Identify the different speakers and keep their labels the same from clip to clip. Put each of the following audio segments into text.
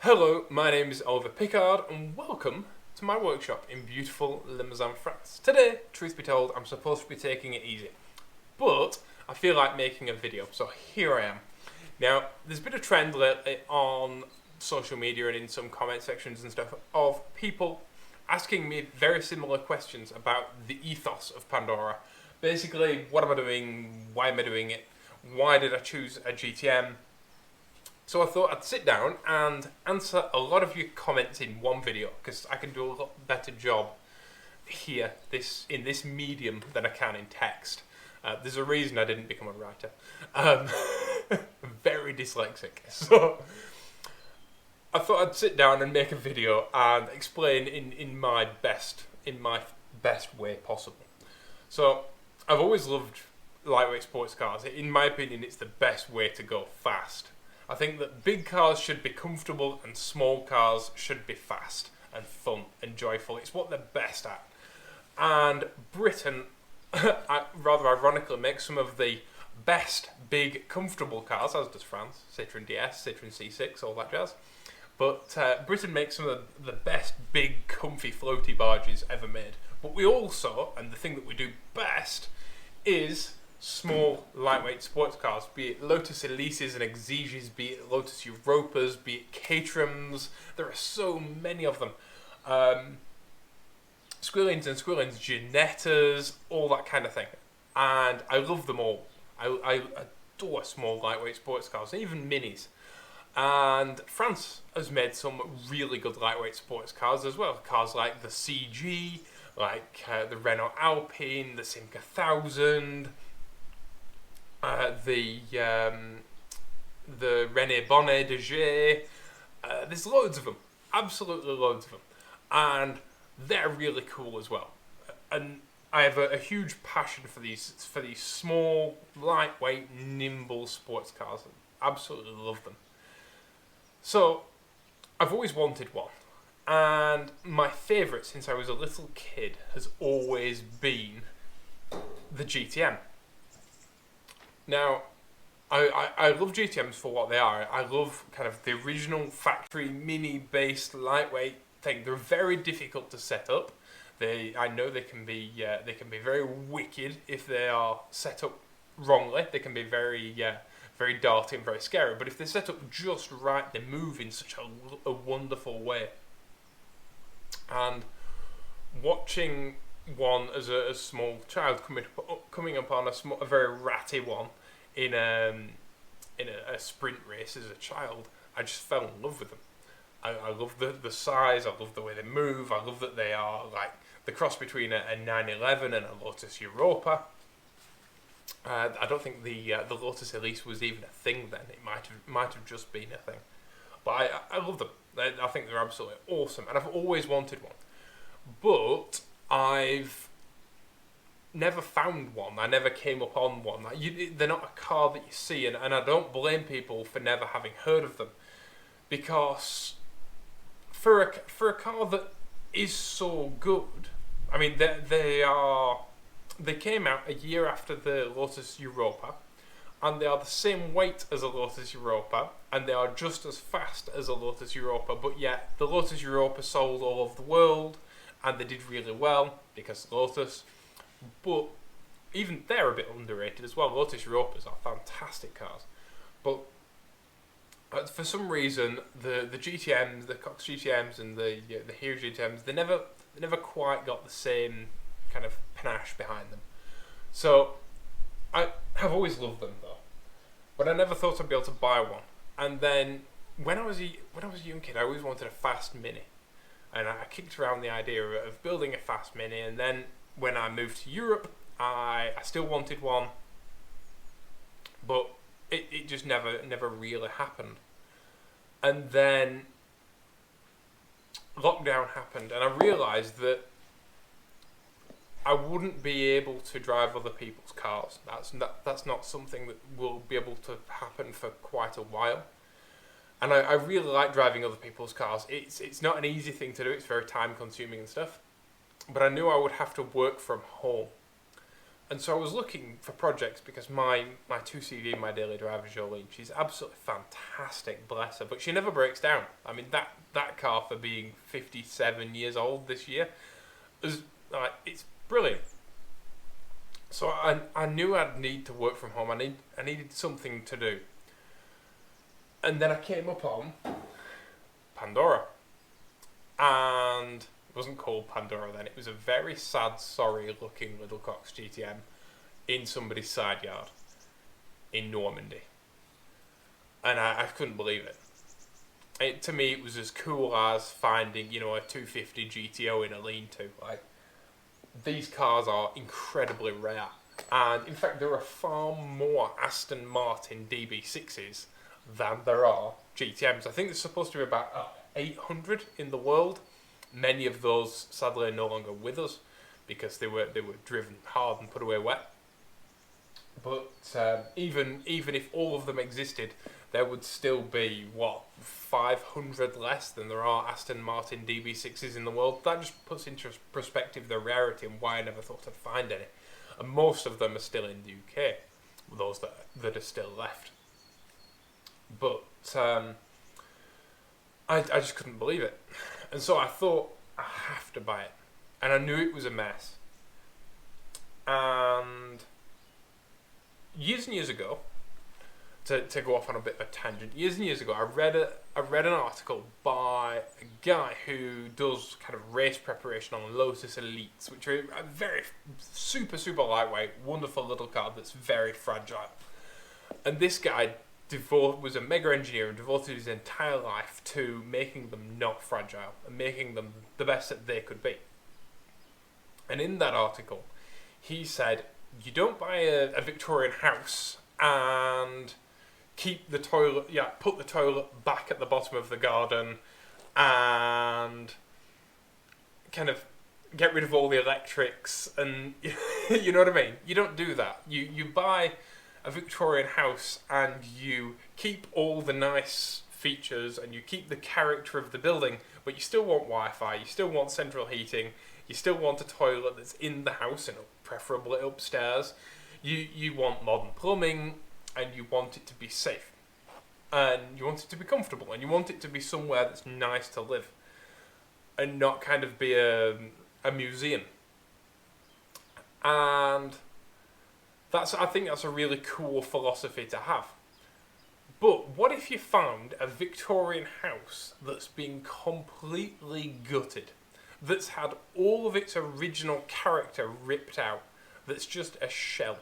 Speaker 1: Hello, my name is Oliver Pickard and welcome to my workshop in beautiful Limousin, France. Today, truth be told, I'm supposed to be taking it easy, but I feel like making a video, so here I am. Now, there's been a trend lately on social media and in some comment sections and stuff of people asking me very similar questions about the ethos of Pandora. Basically, what am I doing? Why am I doing it? Why did I choose a GTM? So I thought I'd sit down and answer a lot of your comments in one video, because I can do a lot better job here, in this medium, than I can in text. There's a reason I didn't become a writer. Very dyslexic. So I thought I'd sit down and make a video and explain in my best way possible. So I've always loved lightweight sports cars. In my opinion, it's the best way to go fast. I think that big cars should be comfortable and small cars should be fast and fun and joyful. It's what they're best at. And Britain, rather ironically, makes some of the best big comfortable cars, as does France. Citroën DS, Citroën C6, all that jazz. But Britain makes some of the best big comfy floaty barges ever made. But we also, and the thing that we do best, is small, lightweight sports cars, be it Lotus Elises and Exiges, be it Lotus Europas, be it Caterhams. There are so many of them. Squillings and Squillings, Ginettas, all that kind of thing. And I love them all. I adore small, lightweight sports cars, even minis. And France has made some really good lightweight sports cars as well. Cars like the CG, like the Renault Alpine, the Simca 1000, the René Bonnet de G. There's loads of them, absolutely loads of them, and they're really cool as well. And I have a huge passion for these small, lightweight, nimble sports cars. Absolutely love them. So I've always wanted one, and my favourite since I was a little kid has always been the GTM. Now, I love GTMs for what they are. I love kind of the original factory mini-based lightweight thing. They're very difficult to set up. I know they can be very wicked if they are set up wrongly. They can be very darty and very scary. But if they're set up just right, they move in such a wonderful way. And watching one as a small child coming upon a very ratty one in a sprint race as a child, I just fell in love with them. I love the size, I love the way they move, I love that they are like the cross between a 911 and a Lotus Europa. I don't think the Lotus Elise was even a thing then. It might have just been a thing. But I love them. I think they're absolutely awesome, and I've always wanted one. But I've never found one. I never came upon one. They're not a car that you see, and I don't blame people for never having heard of them, because for a car that is so good, I mean they came out a year after the Lotus Europa, and they are the same weight as a Lotus Europa, and they are just as fast as a Lotus Europa, but yet the Lotus Europa sold all over the world, and they did really well, because Lotus. But even they're a bit underrated as well. Lotus Europas are fantastic cars. But for some reason, the GTMs, the Cox GTMs and the Hero GTMs, they never quite got the same kind of panache behind them. So I have always loved them though. But I never thought I'd be able to buy one. And then when I was a young kid, I always wanted a fast Mini. And I kicked around the idea of building a fast Mini, and then when I moved to Europe, I still wanted one, but it just never really happened. And then lockdown happened, and I realised that I wouldn't be able to drive other people's cars. That's not something that will be able to happen for quite a while. And I really like driving other people's cars. It's not an easy thing to do. It's very time consuming and stuff. But I knew I would have to work from home. And so I was looking for projects because my 2CV, my daily driver, Jolene, she's absolutely fantastic, bless her, but she never breaks down. I mean, that car, for being 57 years old this year, is it's brilliant. So I knew I'd need to work from home. I needed something to do. And then I came up on Pandora. And it wasn't called Pandora then. It was a very sad, sorry looking Little Cox GTM in somebody's side yard in Normandy. And I couldn't believe it. To me, it was as cool as finding, a 250 GTO in a lean-to. Like, these cars are incredibly rare. And in fact, there are far more Aston Martin DB6s than there are GTMs. I think there's supposed to be about 800 in the world. Many of those, sadly, are no longer with us because they were driven hard and put away wet. But even if all of them existed, there would still be 500 less than there are Aston Martin DB6s in the world. That just puts into perspective the rarity and why I never thought I'd find any. And most of them are still in the UK, those that are still left. But I just couldn't believe it. And so I thought, I have to buy it. And I knew it was a mess. And years and years ago, to go off on a bit of a tangent, years and years ago, I read an article by a guy who does kind of race preparation on Lotus Elites, which are a very super, super lightweight, wonderful little car that's very fragile. And this guy was a mega engineer and devoted his entire life to making them not fragile and making them the best that they could be. And in that article, he said, you don't buy a Victorian house and keep the toilet, put the toilet back at the bottom of the garden and kind of get rid of all the electrics and, you know what I mean? You don't do that. You buy a Victorian house and you keep all the nice features and you keep the character of the building, but you still want Wi-Fi, you still want central heating, you still want a toilet that's in the house and preferably upstairs. You want modern plumbing and you want it to be safe and you want it to be comfortable and you want it to be somewhere that's nice to live and not kind of be a museum. And I think that's a really cool philosophy to have. But what if you found a Victorian house that's been completely gutted, that's had all of its original character ripped out, that's just a shell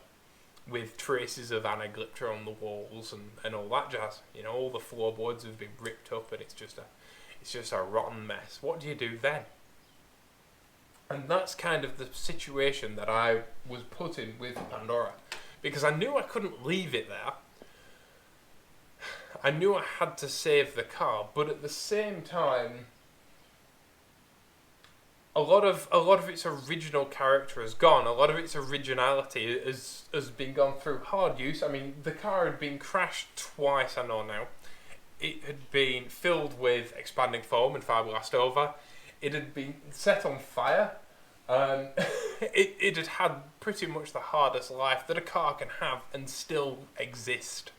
Speaker 1: with traces of anaglypta on the walls and all that jazz? All the floorboards have been ripped up and it's just a rotten mess. What do you do then? And that's kind of the situation that I was put in with Pandora. Because I knew I couldn't leave it there. I knew I had to save the car, but at the same time, a lot of its original character has gone. A lot of its originality has been gone through hard use. I mean, the car had been crashed twice, I know now. It had been filled with expanding foam and fiberglassed over. It had been set on fire. It had had pretty much the hardest life that a car can have and still exist.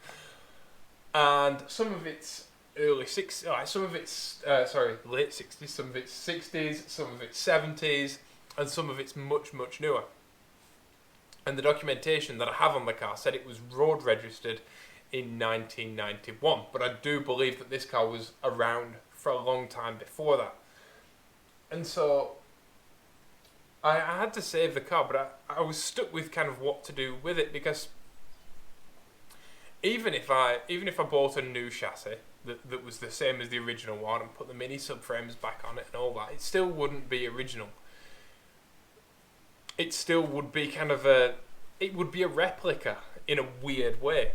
Speaker 1: And some of its late 60s, some of its 60s, some of its 70s, and some of its much, much newer. And the documentation that I have on the car said it was road registered in 1991, but I do believe that this car was around for a long time before that. And so I had to save the car, but I was stuck with kind of what to do with it, because even if I bought a new chassis that was the same as the original one and put the mini subframes back on it and all that, it still wouldn't be original. It still would be it would be a replica in a weird way.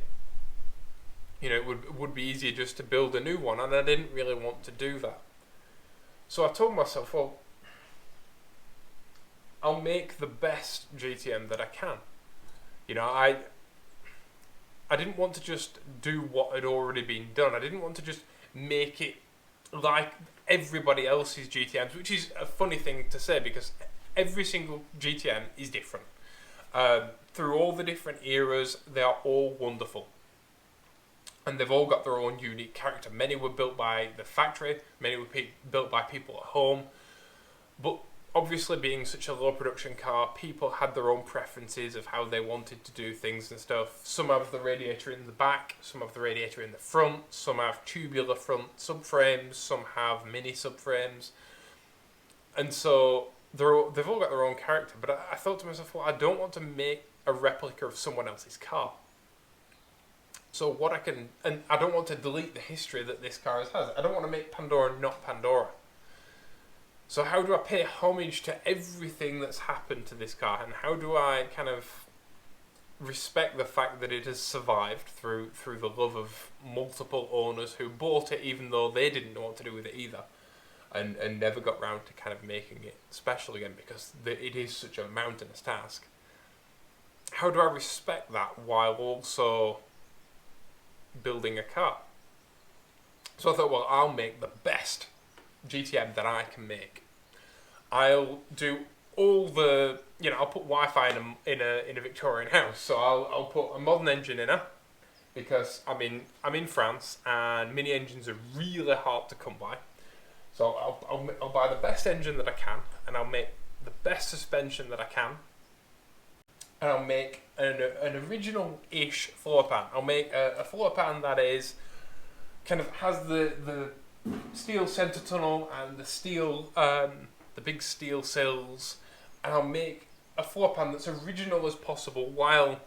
Speaker 1: It would be easier just to build a new one, and I didn't really want to do that. So I told myself, well, I'll make the best GTM that I can. I didn't want to just do what had already been done. I didn't want to just make it like everybody else's GTMs, which is a funny thing to say because every single GTM is different. Through all the different eras, they are all wonderful. And they've all got their own unique character. Many were built by the factory, many were built by people at home. But obviously, being such a low production car, people had their own preferences of how they wanted to do things and stuff. Some have the radiator in the back, some have the radiator in the front, some have tubular front subframes, some have mini subframes. And so they've all got their own character. But I thought to myself, well, I don't want to make a replica of someone else's car. So what I can, and I don't want to delete the history that this car has. I don't want to make Pandora not Pandora. So how do I pay homage to everything that's happened to this car, and how do I kind of respect the fact that it has survived through the love of multiple owners who bought it even though they didn't know what to do with it either, and never got round to kind of making it special again because it is such a mountainous task. How do I respect that while also building a car? So I thought, well, I'll make the best GTM that I can make. I'll do all the, I'll put Wi-Fi in a Victorian house. So I'll put a modern engine in her because I'm in France and mini engines are really hard to come by. So I'll buy the best engine that I can, and I'll make the best suspension that I can. And I'll make an original-ish floor pan. I'll make a floor pan that is kind of has the steel center tunnel and the big steel sills, and I'll make a floor pan that's original as possible while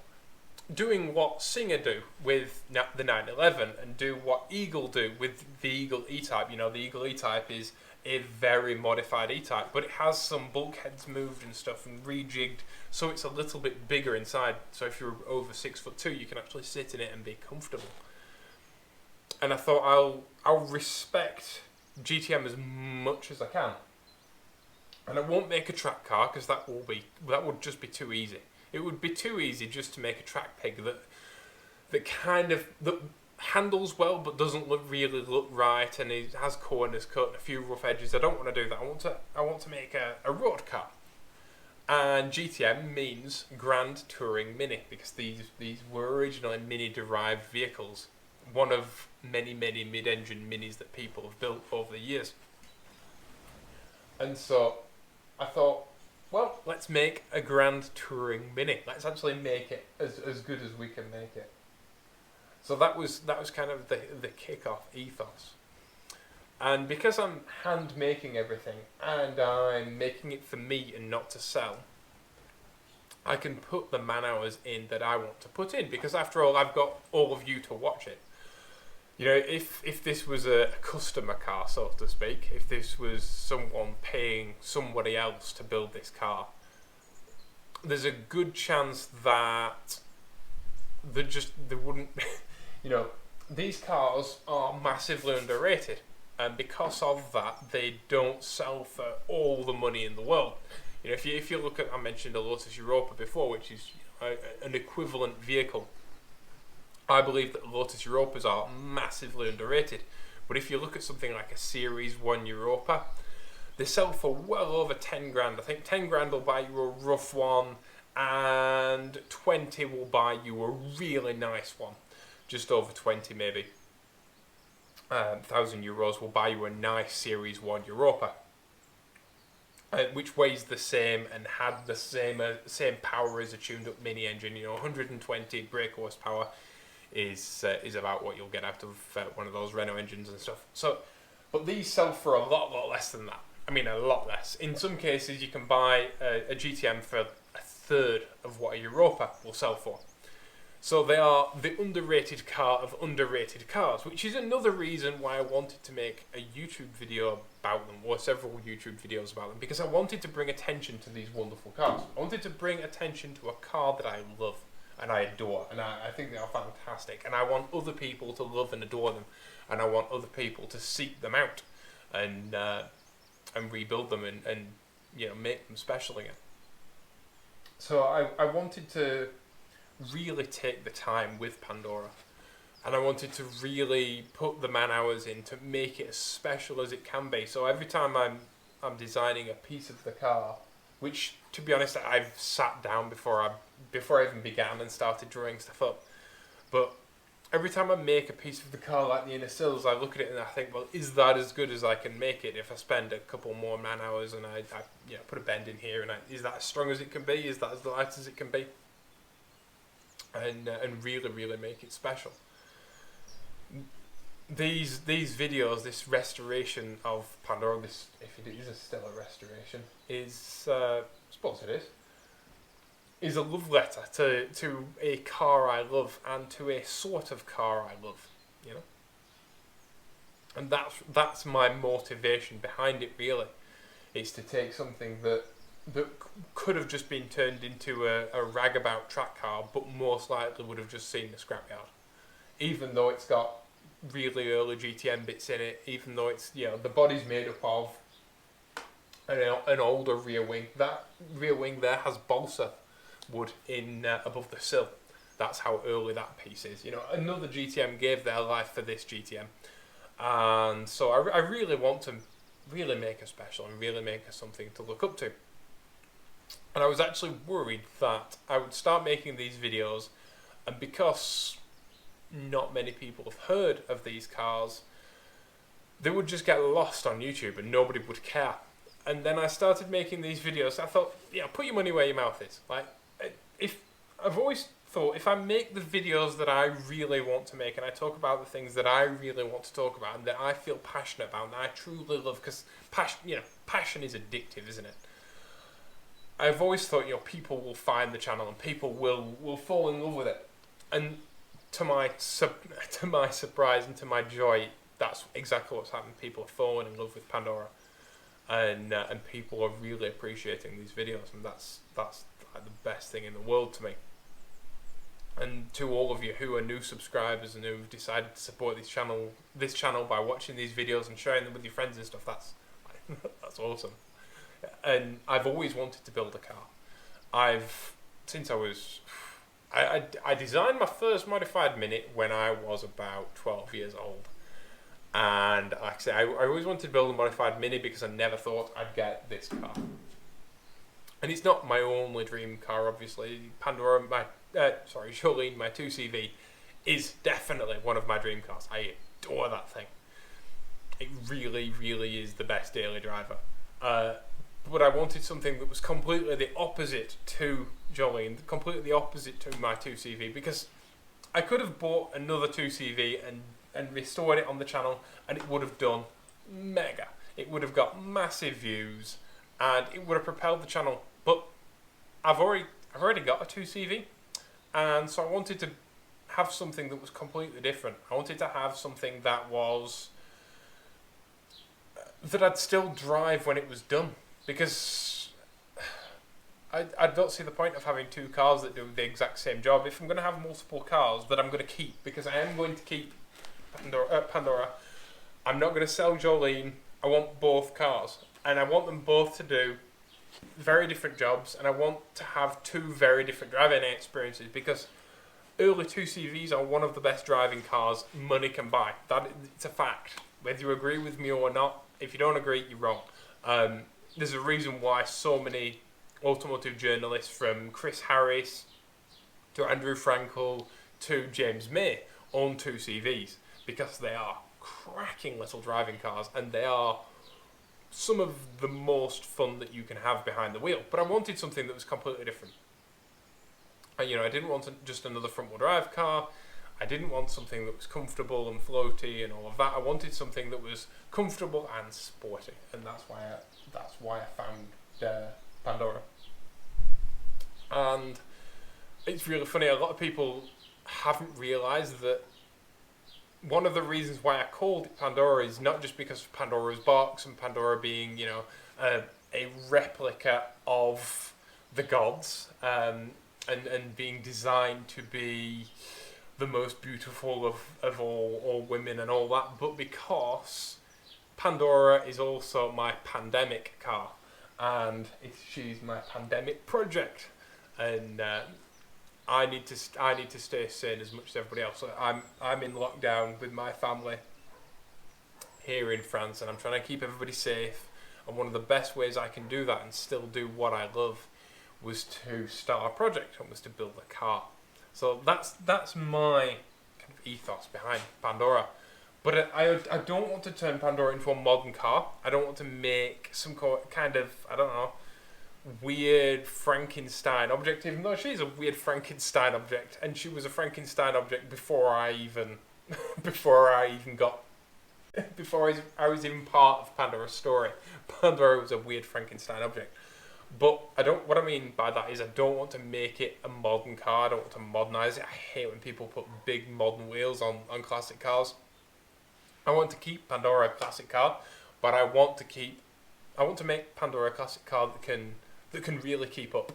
Speaker 1: doing what Singer do with the 911 and do what Eagle do with the Eagle E-Type. The Eagle E-Type is a very modified E-Type, but it has some bulkheads moved and stuff and rejigged, so it's a little bit bigger inside. So if you're over 6'2", you can actually sit in it and be comfortable. And I thought I'll respect GTM as much as I can, and I won't make a track car because that would just be too easy. It would be too easy just to make a track pig that handles well but doesn't really look right, and it has corners cut and a few rough edges. I don't want to do that. I want to make a road car. And GTM means Grand Touring Mini because these were originally Mini-derived vehicles. One of many mid-engine minis that people have built over the years. And so I thought, well, let's make a Grand Touring Mini. Let's actually make it as good as we can make it. So that was kind of the kick-off ethos. And because I'm hand making everything and I'm making it for me and not to sell, I can put the man hours in that I want to put in, because after all, I've got all of you to watch it. If this was a customer car, so to speak, if this was someone paying somebody else to build this car, there's a good chance that there wouldn't, these cars are massively underrated, and because of that, they don't sell for all the money in the world. If you look at, I mentioned a Lotus Europa before, which is an equivalent vehicle. I believe that Lotus Europas are massively underrated, but if you look at something like a Series 1 Europa, they sell for well over 10 grand. I think 10 grand will buy you a rough one, and 20 will buy you a really nice one. Just over 20 maybe. 1,000 euros will buy you a nice Series 1 Europa, which weighs the same and had the same power as a tuned up mini engine. 120 brake horsepower is about what you'll get out of one of those Renault engines and stuff. So, but these sell for a lot less than that. I mean, a lot less. In some cases, you can buy a GTM for a third of what a Europa will sell for. So they are the underrated car of underrated cars, which is another reason why I wanted to make a YouTube video about them, or several YouTube videos about them, because I wanted to bring attention to these wonderful cars. I wanted to bring attention to a car that I love and I adore, and I think they are fantastic, and I want other people to love and adore them, and I want other people to seek them out and rebuild them and make them special again. So I wanted to really take the time with Pandora, and I wanted to really put the man hours in to make it as special as it can be. So every time I'm designing a piece of the car, which to be honest I've sat down before I before I even began and started drawing stuff up. But every time I make a piece of the car like the inner sills, I look at it and I think, well, is that as good as I can make it if I spend a couple more man hours and I put a bend in here, and is that as strong as it can be? Is that as light as it can be? And really, really make it special. These videos, this restoration of Pandora, this, if it is still a restoration, is I suppose it is a love letter to a car I love and to a sort of car I love, you know. And that's my motivation behind it. Really, is to take something that could have just been turned into a ragabout track car, but most likely would have just seen the scrapyard, even though it's got really early GTM bits in it, even though it's, you know, the body's made up of an older rear wing. That rear wing there has balsa wood in above the sill. That's how early that piece is. You know, another GTM gave their life for this GTM, and so I really want to really make her special and really make her something to look up to. And I was actually worried that I would start making these videos, and because not many people have heard of these cars, they would just get lost on YouTube and nobody would care. And then I started making these videos. I thought, yeah, put your money where your mouth is. Like, I've always thought, if I make the videos that I really want to make, and I talk about the things that I really want to talk about and that I feel passionate about and that I truly love, because passion is addictive, isn't it? I've always thought, you know, people will find the channel and people will fall in love with it. And to my surprise and to my joy, that's exactly what's happened. People are falling in love with Pandora, and people are really appreciating these videos, and that's like the best thing in the world to me. And to all of you who are new subscribers and who've decided to support this channel by watching these videos and sharing them with your friends and stuff, that's awesome. And I've always wanted to build a car. Since I was. I designed my first modified Mini when I was about 12 years old, and like I say, I always wanted to build a modified Mini because I never thought I'd get this car. And it's not my only dream car, obviously. Jolene, my 2CV, is definitely one of my dream cars. I adore that thing. It really, really is the best daily driver. But I wanted something that was completely the opposite to Jolene, completely the opposite to my 2CV, because I could have bought another 2CV and restored it on the channel, and it would have done mega. It would have got massive views, and it would have propelled the channel. But I've already got a 2CV, and so I wanted to have something that was completely different. I wanted to have something that I'd still drive when it was done. Because I don't see the point of having two cars that do the exact same job. If I'm going to have multiple cars that I'm going to keep, because I am going to keep Pandora, I'm not going to sell Jolene. I want both cars, and I want them both to do very different jobs, and I want to have two very different driving experiences, because early 2CVs are one of the best driving cars money can buy. It's a fact. Whether you agree with me or not, if you don't agree, you're wrong. There's a reason why so many automotive journalists, from Chris Harris to Andrew Frankel to James May, own 2CVs, because they are cracking little driving cars, and they are some of the most fun that you can have behind the wheel. But I wanted something that was completely different. And, you know, I didn't want just another front-wheel drive car. I didn't want something that was comfortable and floaty and all of that. I wanted something that was comfortable and sporty, and that's why I found Pandora. And it's really funny. A lot of people haven't realised that one of the reasons why I called it Pandora is not just because of Pandora's box and Pandora being, you know, a replica of the gods, and being designed to be the most beautiful of all women and all that, but because Pandora is also my pandemic car, and she's my pandemic project, and I need to stay sane as much as everybody else. So I'm in lockdown with my family here in France, and I'm trying to keep everybody safe. And one of the best ways I can do that and still do what I love, was to start a project and was to build a car. So that's my kind of ethos behind Pandora. But I don't want to turn Pandora into a modern car. I don't want to make some kind of, I don't know, weird Frankenstein object, even though she's a weird Frankenstein object, and she was a Frankenstein object before I was even part of Pandora's story. Pandora was a weird Frankenstein object. But what I mean by that is I don't want to make it a modern car. I don't want to modernize it. I hate when people put big modern wheels on classic cars. I want to keep Pandora a classic car, but I want to make Pandora a classic car that can really keep up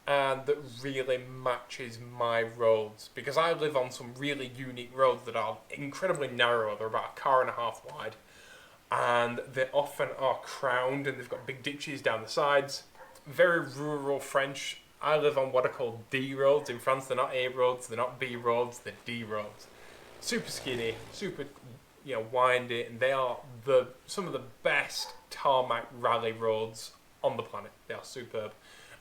Speaker 1: and that really matches my roads, because I live on some really unique roads that are incredibly narrow. They're about a car and a half wide, and they often are crowned and they've got big ditches down the sides. Very rural French. I live on what are called D roads in France. They're not A roads, they're not B roads, they're D roads. Super skinny, super windy, and they are some of the best tarmac rally roads on the planet. They are superb.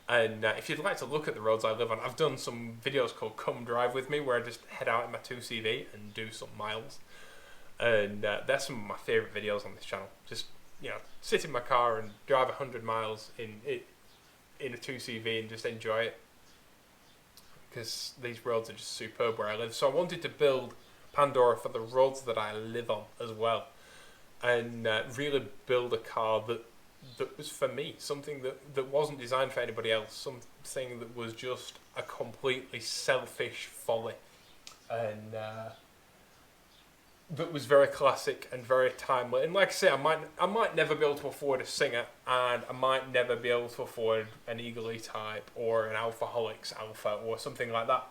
Speaker 1: And if you'd like to look at the roads I live on, I've done some videos called Come Drive With Me, where I just head out in my 2CV and do some miles. And that's some of my favourite videos on this channel. Just, sit in my car and drive 100 miles in a 2CV and just enjoy it. Because these roads are just superb where I live. So I wanted to build Pandora for the roads that I live on as well, and really build a car that was for me, something that wasn't designed for anybody else, something that was just a completely selfish folly, and that was very classic and very timely. And like I say, I might never be able to afford a Singer, and I might never be able to afford an Eagle E-Type or an Alphaholics Alpha or something like that.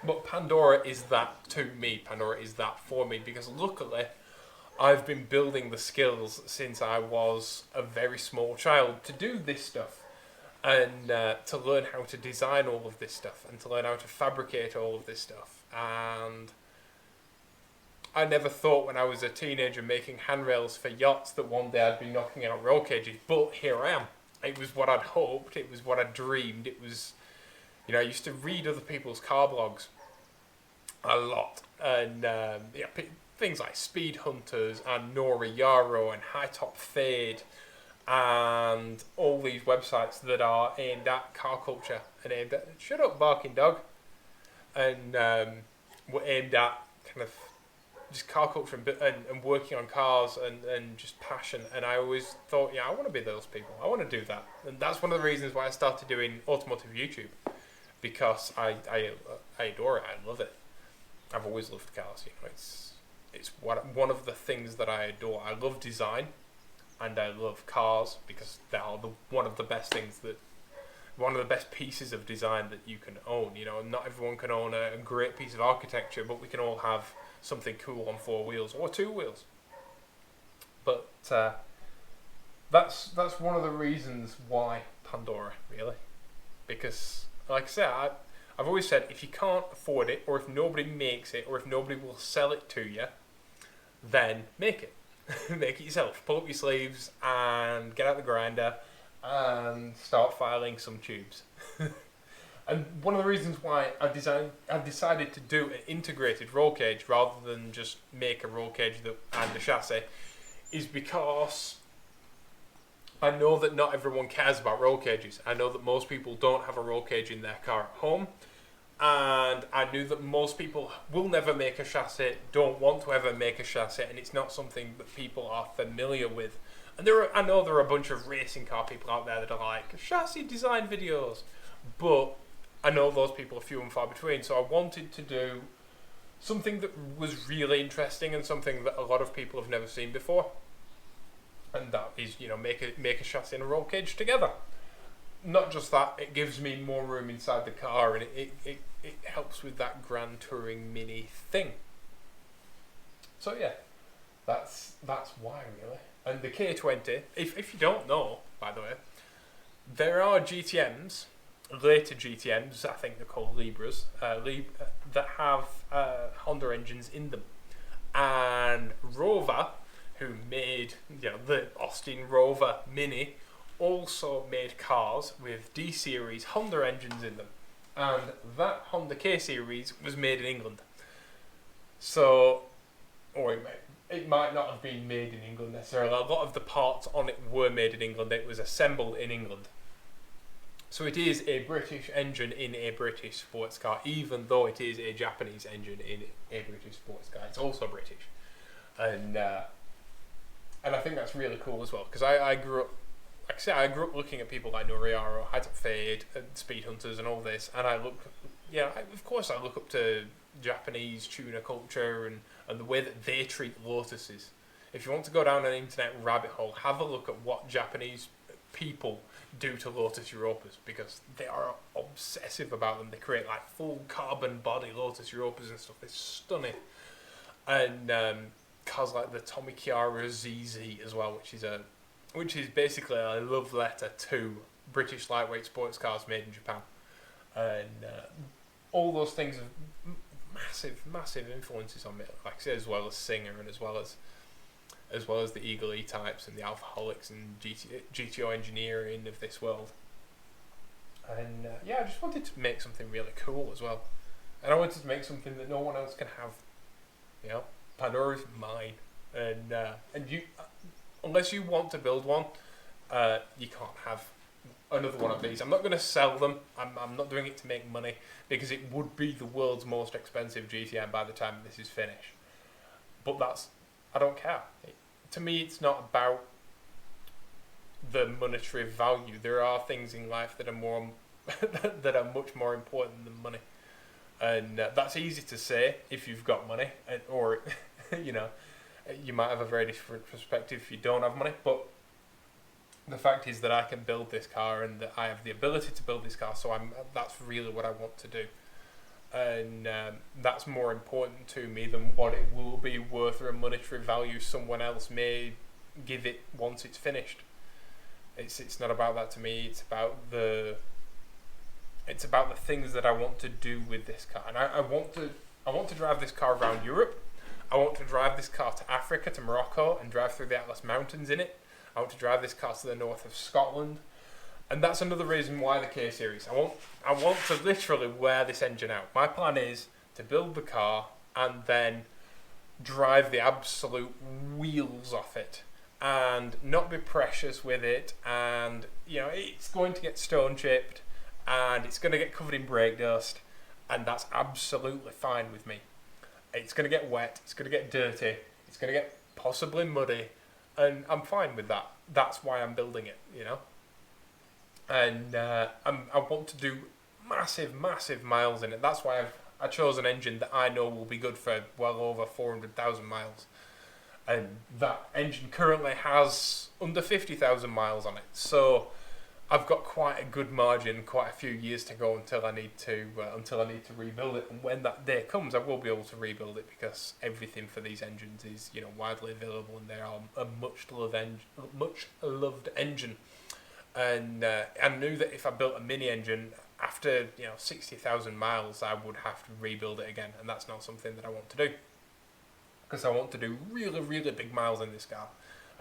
Speaker 1: But Pandora is that to me. Pandora is that for me, because luckily I've been building the skills since I was a very small child to do this stuff, and to learn how to design all of this stuff, and to learn how to fabricate all of this stuff. And I never thought when I was a teenager making handrails for yachts that one day I'd be knocking out roll cages, but here I am. It was what I'd hoped, it was what I dreamed, it was... I used to read other people's car blogs a lot, and things like Speed Hunters and Nora Yarrow and High Top Fade and all these websites that are aimed at car culture and aimed at... Shut up, barking dog. And were aimed at kind of just car culture and working on cars and just passion. And I always thought, I want to be those people. I want to do that. And that's one of the reasons why I started doing automotive YouTube. Because I adore it, I love it. I've always loved cars. It's one of the things that I adore. I love design, and I love cars because they are one of the best pieces of design that you can own. Not everyone can own a great piece of architecture, but we can all have something cool on 4 wheels or 2 wheels. But that's one of the reasons why Pandora, really, because. Like I said, I've always said, if you can't afford it, or if nobody makes it, or if nobody will sell it to you, then make it. Make it yourself. Pull up your sleeves and get out the grinder and start filing some tubes. And one of the reasons why I've decided to do an integrated roll cage rather than just make a roll cage and a chassis is because I know that not everyone cares about roll cages. I know that most people don't have a roll cage in their car at home. And I knew that most people will never make a chassis, don't want to ever make a chassis, and it's not something that people are familiar with. And I know there are a bunch of racing car people out there that are like, chassis design videos. But I know those people are few and far between. So I wanted to do something that was really interesting and something that a lot of people have never seen before. And that is, make a chassis and a roll cage together. Not just that, it gives me more room inside the car, and it helps with that Grand Touring Mini thing. So yeah, that's why, really. And the K20, if you don't know, by the way, there are GTMs, later GTMs, I think they're called Libras, that have Honda engines in them. And Rover, who made the Austin Rover Mini, also made cars with D-Series Honda engines in them. And that Honda K-Series was made in England. So, or it might not have been made in England necessarily. A lot of the parts on it were made in England. It was assembled in England. So it is a British engine in a British sports car, even though it is a Japanese engine in a British sports car. It's also British. And I think that's really cool as well, because I grew up, like I said, I grew up looking at people like Noriaro, High-Top Fade, and Speed Hunters and all this, and of course I look up to Japanese tuner culture and the way that they treat Lotuses. If you want to go down an internet rabbit hole, have a look at what Japanese people do to Lotus Europas, because they are obsessive about them. They create like full carbon body Lotus Europas and stuff. It's stunning. And cars like the Tommy Chiara ZZ as well, which is basically a love letter to British lightweight sports cars made in Japan. And all those things have massive influences on me, like I say, as well as Singer and as well as the Eagle E-types and the Alphaholics and GTO engineering of this world. And I just wanted to make something really cool as well. And I wanted to make something that no one else can have. You know, Pandora's mine. And you, unless you want to build one, you can't have another one of these. I'm not going to sell them. I'm not doing it to make money, because it would be the world's most expensive GTM by the time this is finished. But I don't care. To me, it's not about the monetary value. There are things in life that are more that are much more important than money, and that's easy to say if you've got money, or you know, you might have a very different perspective if you don't have money. But the fact is that I can build this car, and that I have the ability to build this car. So that's really what I want to do. And that's more important to me than what it will be worth or a monetary value someone else may give it once it's finished. It's not about that to me. It's about the things that I want to do with this car. And I want to drive this car around Europe. I want to drive this car to Africa, to Morocco, and drive through the Atlas Mountains in it. I want to drive this car to the north of Scotland. And that's another reason why the K-Series. I want to literally wear this engine out. My plan is to build the car and then drive the absolute wheels off it and not be precious with it. And, you know, it's going to get stone chipped and it's going to get covered in brake dust, and that's absolutely fine with me. It's going to get wet, it's going to get dirty, it's going to get possibly muddy, and I'm fine with that. That's why I'm building it, you know. And I want to do massive miles in it. That's why I chose an engine that I know will be good for well over 400,000 miles. And that engine currently has under 50,000 miles on it. So I've got quite a good margin, quite a few years to go until I need to rebuild it. And when that day comes, I will be able to rebuild it, because everything for these engines is, you know, widely available, and they are a much loved engine. And I knew that if I built a mini engine, after 60,000 miles, I would have to rebuild it again, and that's not something that I want to do, because I want to do really big miles in this car,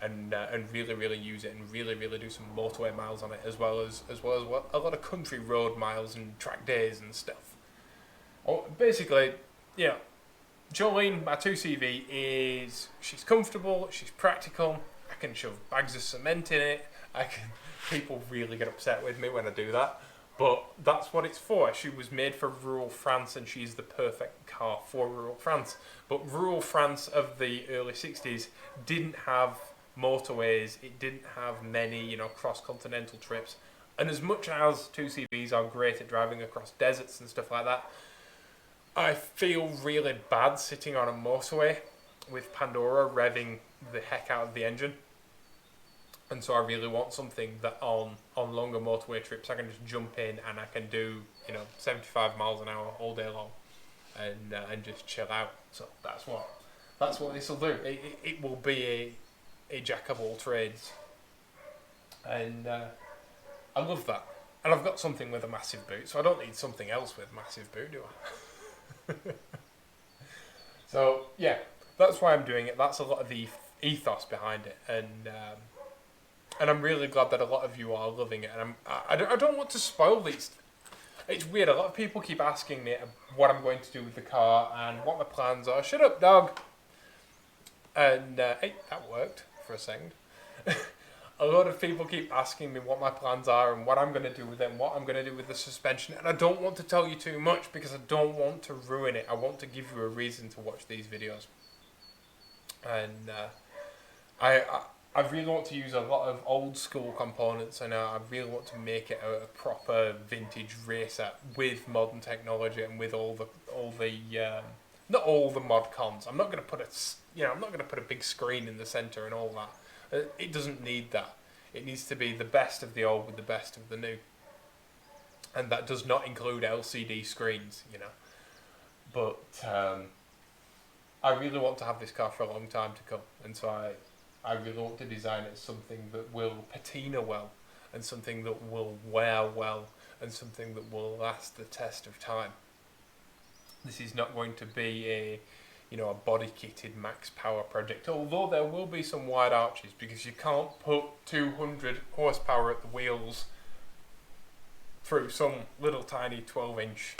Speaker 1: and really use it, and really do some motorway miles on it, as well as a lot of country road miles and track days and stuff. Basically, Jolene, my 2CV, she's comfortable, she's practical. I can shove bags of cement in it. People really get upset with me when I do that, but that's what it's for. She was made for rural France, and she's the perfect car for rural France. But rural France of the early 60s didn't have motorways, it didn't have many, cross-continental trips. And as much as 2CVs are great at driving across deserts and stuff like that, I feel really bad sitting on a motorway with Pandora revving the heck out of the engine. And so I really want something that on longer motorway trips I can just jump in and I can do 75 miles an hour all day long, and just chill out. So that's what this will do. It will be a jack of all trades, and I love that. And I've got something with a massive boot, so I don't need something else with a massive boot, do I? So yeah, that's why I'm doing it. That's a lot of the ethos behind it, and And I'm really glad that a lot of you are loving it. And I don't want to spoil these. It's weird. A lot of people keep asking me what I'm going to do with the car and what my plans are. Shut up, dog. And hey, that worked for a second. A lot of people keep asking me what my plans are and what I'm going to do with it and what I'm going to do with the suspension. And I don't want to tell you too much because I don't want to ruin it. I want to give you a reason to watch these videos. And I really want to use a lot of old school components, and I really want to make it a proper vintage racer with modern technology and with all the not all the mod cons. I'm not going to put a big screen in the center and all that. It doesn't need that. It needs to be the best of the old with the best of the new, and that does not include LCD screens, But I really want to have this car for a long time to come, and so I really want to design it something that will patina well, and something that will wear well, and something that will last the test of time. This is not going to be a body kitted max power project, although there will be some wide arches, because you can't put 200 horsepower at the wheels through some little tiny 12-inch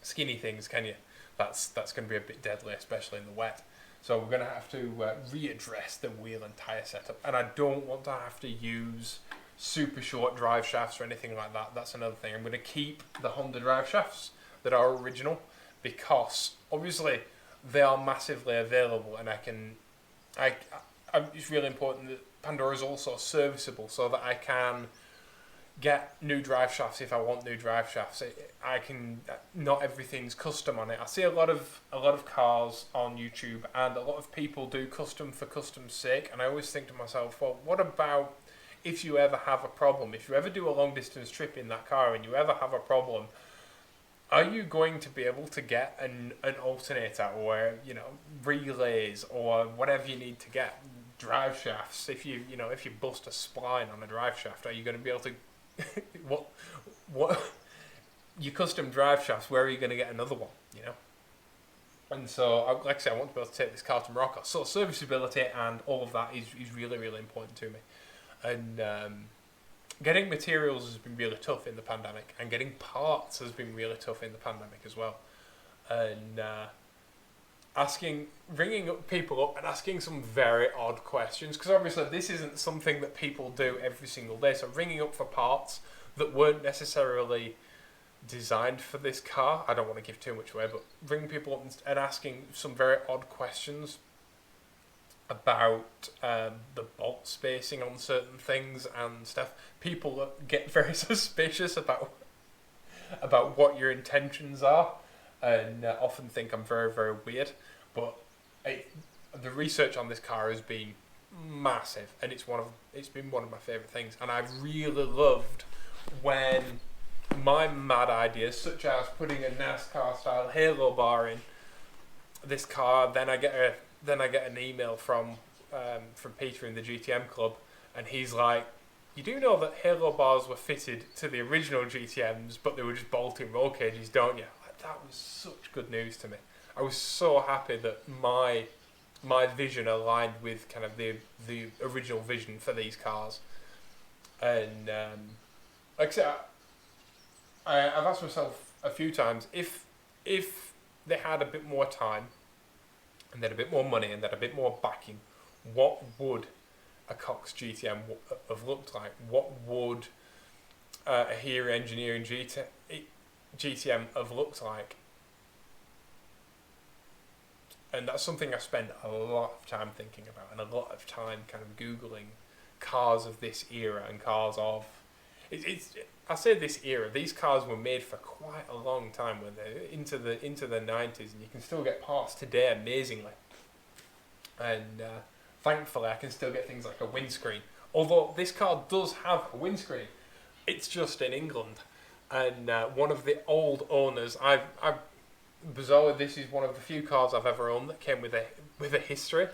Speaker 1: skinny things, can you? That's going to be a bit deadly, especially in the wet. So we're going to have to readdress the wheel and tyre setup. And I don't want to have to use super short drive shafts or anything like that. That's another thing. I'm going to keep the Honda drive shafts that are original, because obviously they are massively available, and it's really important that Pandora is also serviceable, so that I can get new drive shafts if I want new drive shafts. Not everything's custom on it. I see a lot of cars on YouTube, and a lot of people do custom for custom's sake, and I always think to myself, well, what about if you ever have a problem? If you ever do a long distance trip in that car and you ever have a problem, are you going to be able to get an alternator or relays or whatever you need to get, drive shafts? If you bust a spline on a drive shaft, are you going to be able to what your custom drive shafts? Where are you going to get another one? And so, like I say, I want to be able to take this car to Morocco. So serviceability and all of that is really, really important to me. And getting materials has been really tough in the pandemic, and getting parts has been really tough in the pandemic as well. And ringing up people up and asking some very odd questions, because obviously this isn't something that people do every single day. So ringing up for parts that weren't necessarily designed for this car, I don't want to give too much away, but ringing people up and asking some very odd questions about the bolt spacing on certain things and stuff. People get very suspicious about what your intentions are, and often think I'm very, very weird. But the research on this car has been massive, and it's been one of my favourite things. And I've really loved when my mad ideas, such as putting a NASCAR style halo bar in this car, then I get an email from Peter in the GTM club, and he's like, "You do know that halo bars were fitted to the original GTMs, but they were just bolting roll cages, don't you?" Like, that was such good news to me. I was so happy that my vision aligned with kind of the original vision for these cars. And like I said, I've asked myself a few times, if they had a bit more time and they had a bit more money and they had a bit more backing, what would a Cox GTM have looked like? What would a Hero Engineering GTM have looked like? And that's something I spend a lot of time thinking about, and a lot of time kind of Googling cars of this era and cars of... I say this era, these cars were made for quite a long time, when they're into the 90s, and you can still get parts today amazingly. And thankfully I can still get things like a windscreen. Although this car does have a windscreen, it's just in England. And one of the old owners, bizarrely, this is one of the few cars I've ever owned that came with a history.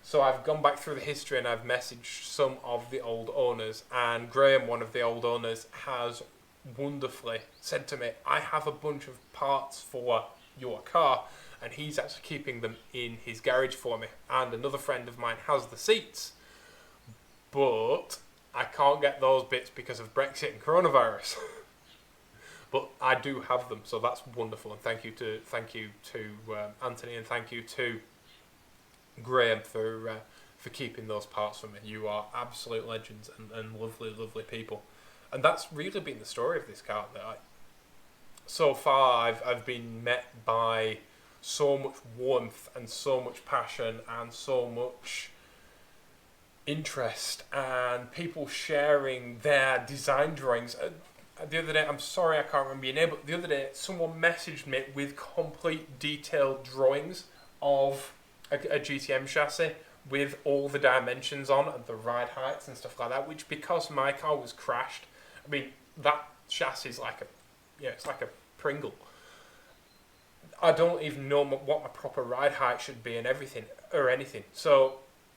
Speaker 1: So I've gone back through the history and I've messaged some of the old owners, and Graham, one of the old owners, has wonderfully said to me, "I have a bunch of parts for your car," and he's actually keeping them in his garage for me. And another friend of mine has the seats, but I can't get those bits because of Brexit and coronavirus. But I do have them, so that's wonderful. And thank you to Anthony, and thank you to Graham for keeping those parts for me. You are absolute legends and lovely, lovely people. And that's really been the story of this car. So far, I've been met by so much warmth and so much passion and so much interest and people sharing their design drawings. The other day, I'm sorry I can't remember your name, but the other day someone messaged me with complete detailed drawings of a GTM chassis with all the dimensions on and the ride heights and stuff like that, which, because my car was crashed, I mean, that chassis is like it's like a Pringle. I don't even know what my proper ride height should be and everything or anything. So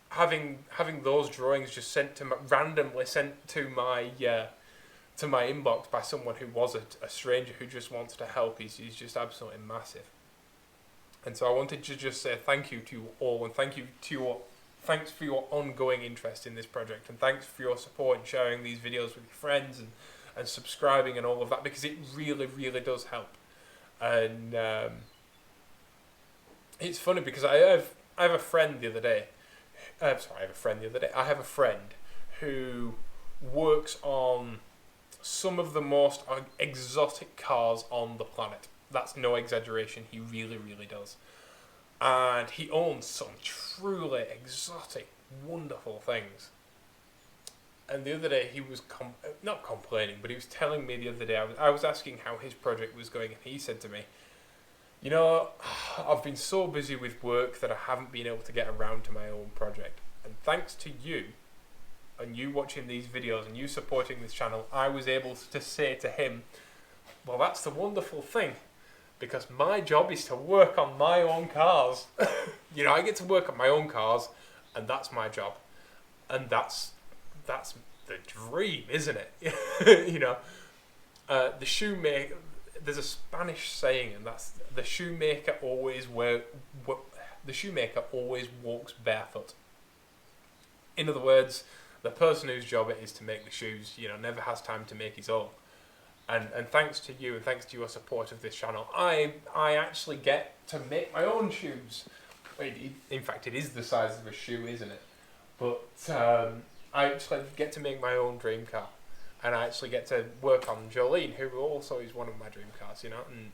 Speaker 1: having those drawings just randomly sent to my inbox by someone who was a stranger who just wants to help is just absolutely massive. And so I wanted to just say thank you to you all, and thanks for your ongoing interest in this project, and thanks for your support and sharing these videos with your friends and subscribing and all of that, because it really, really does help. And it's funny because I have a friend the other day. I have a friend who works on some of the most exotic cars on the planet. That's no exaggeration. He really, really does. And he owns some truly exotic, wonderful things. And the other day he was not complaining, but he was telling me the other day, I was asking how his project was going, and he said to me, you know, I've been so busy with work that I haven't been able to get around to my own project. And thanks to you, and you watching these videos and you supporting this channel, I was able to say to him, well, that's the wonderful thing, because my job is to work on my own cars. You know, I get to work on my own cars, and that's my job. And that's the dream, isn't it? You know, the shoemaker, there's a Spanish saying, and that's the shoemaker always walks barefoot. In other words, the person whose job it is to make the shoes, you know, never has time to make his own. And thanks to you and thanks to your support of this channel, I actually get to make my own shoes. In fact, it is the size of a shoe, isn't it? But I actually get to make my own dream car. And I actually get to work on Jolene, who also is one of my dream cars, you know, and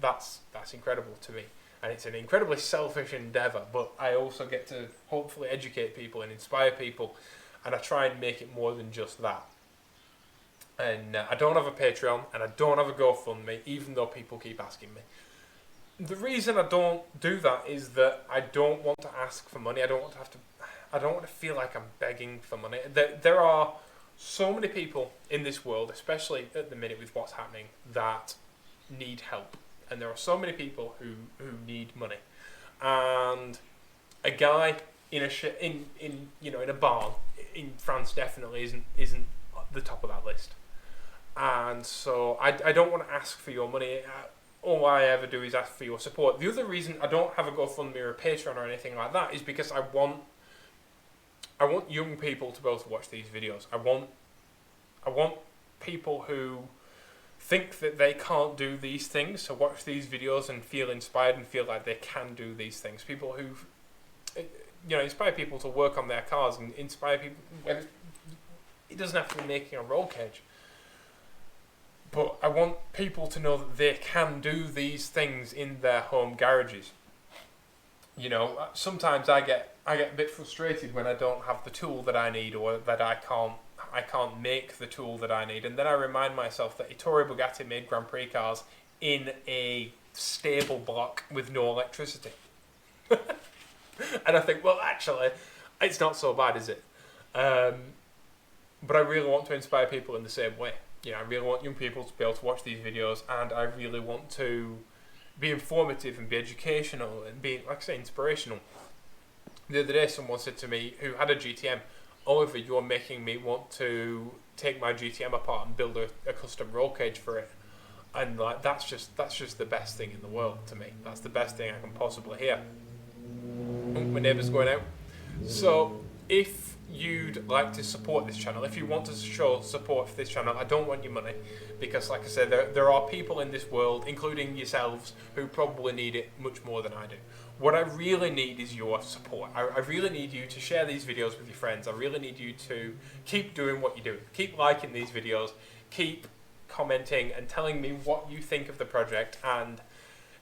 Speaker 1: that's incredible to me. And it's an incredibly selfish endeavour, but I also get to hopefully educate people and inspire people, and I try and make it more than just that. And I don't have a Patreon, and I don't have a GoFundMe, even though people keep asking me. The reason I don't do that is that I don't want to ask for money. I don't want to feel like I'm begging for money. There are so many people in this world, especially at the minute with what's happening, that need help. And there are so many people who need money. And a guy in a barn in France definitely isn't the top of that list. And so I don't want to ask for your money. All I ever do is ask for your support. The other reason I don't have a GoFundMe or a Patreon or anything like that is because I want young people to be able to watch these videos. I want people who think that they can't do these things to watch these videos and feel inspired and feel like they can do these things. People who, you know, inspire people to work on their cars and inspire people. It doesn't have to be making a roll cage. But I want people to know that they can do these things in their home garages. You know, sometimes I get a bit frustrated when I don't have the tool that I need, or that I can't make the tool that I need, and then I remind myself that Ettore Bugatti made Grand Prix cars in a stable block with no electricity. And I think, well, actually, it's not so bad, is it? But I really want to inspire people in the same way. You know, I really want young people to be able to watch these videos, and I really want to be informative and be educational and be, like I say, inspirational. The other day someone said to me, who had a GTM, Oliver, you're making me want to take my GTM apart and build a custom roll cage for it. And like that's just the best thing in the world to me. That's the best thing I can possibly hear. My neighbour's going out. So if you'd like to support this channel, if you want to show support for this channel, I don't want your money, because like I said, there are people in this world, including yourselves, who probably need it much more than I do. What I really need is your support. I really need you to share these videos with your friends. I really need you to keep doing what you're doing. Keep liking these videos, keep commenting and telling me what you think of the project, and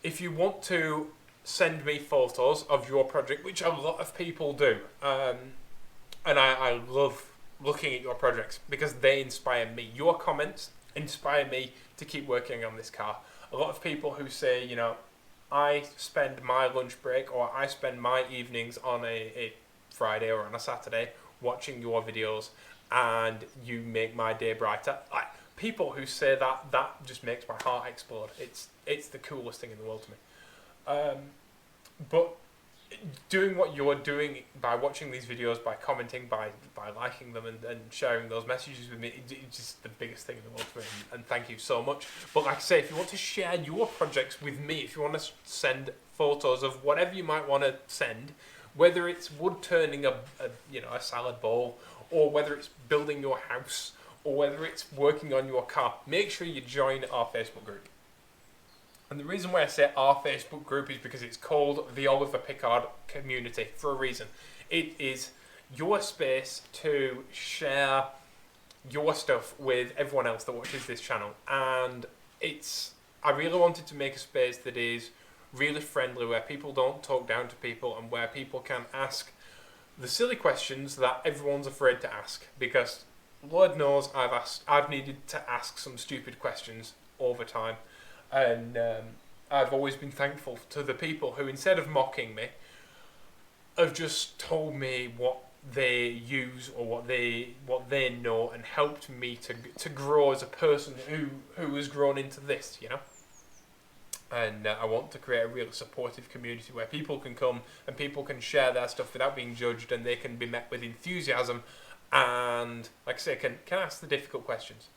Speaker 1: if you want to send me photos of your project, which a lot of people do, and I love looking at your projects because they inspire me. Your comments inspire me to keep working on this car. A lot of people who say, you know, I spend my lunch break or I spend my evenings on a Friday or on a Saturday watching your videos and you make my day brighter. Like, people who say that, that just makes my heart explode. It's the coolest thing in the world to me. But doing what you're doing by watching these videos, by commenting, by liking them and sharing those messages with me, it's just the biggest thing in the world for me, and thank you so much. But like I say, if you want to share your projects with me, if you want to send photos of whatever you might want to send, whether it's wood turning a salad bowl, or whether it's building your house, or whether it's working on your car, make sure you join our Facebook group. And the reason why I say our Facebook group is because it's called the Oliver Pickard Community for a reason. It is your space to share your stuff with everyone else that watches this channel. And I really wanted to make a space that is really friendly, where people don't talk down to people and where people can ask the silly questions that everyone's afraid to ask. Because Lord knows I've needed to ask some stupid questions over time. And I've always been thankful to the people who, instead of mocking me, have just told me what they use or what they know, and helped me to grow as a person who has grown into this, you know. And I want to create a really supportive community where people can come and people can share their stuff without being judged, and they can be met with enthusiasm and, like I say, can ask the difficult questions.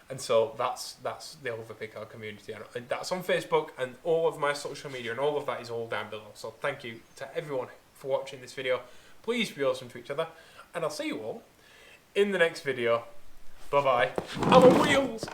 Speaker 1: And so that's the Oliver Pickard community, and that's on Facebook, and all of my social media and all of that is all down below. So thank you to everyone for watching this video. Please be awesome to each other, and I'll see you all in the next video. Bye bye. I'm on wheels.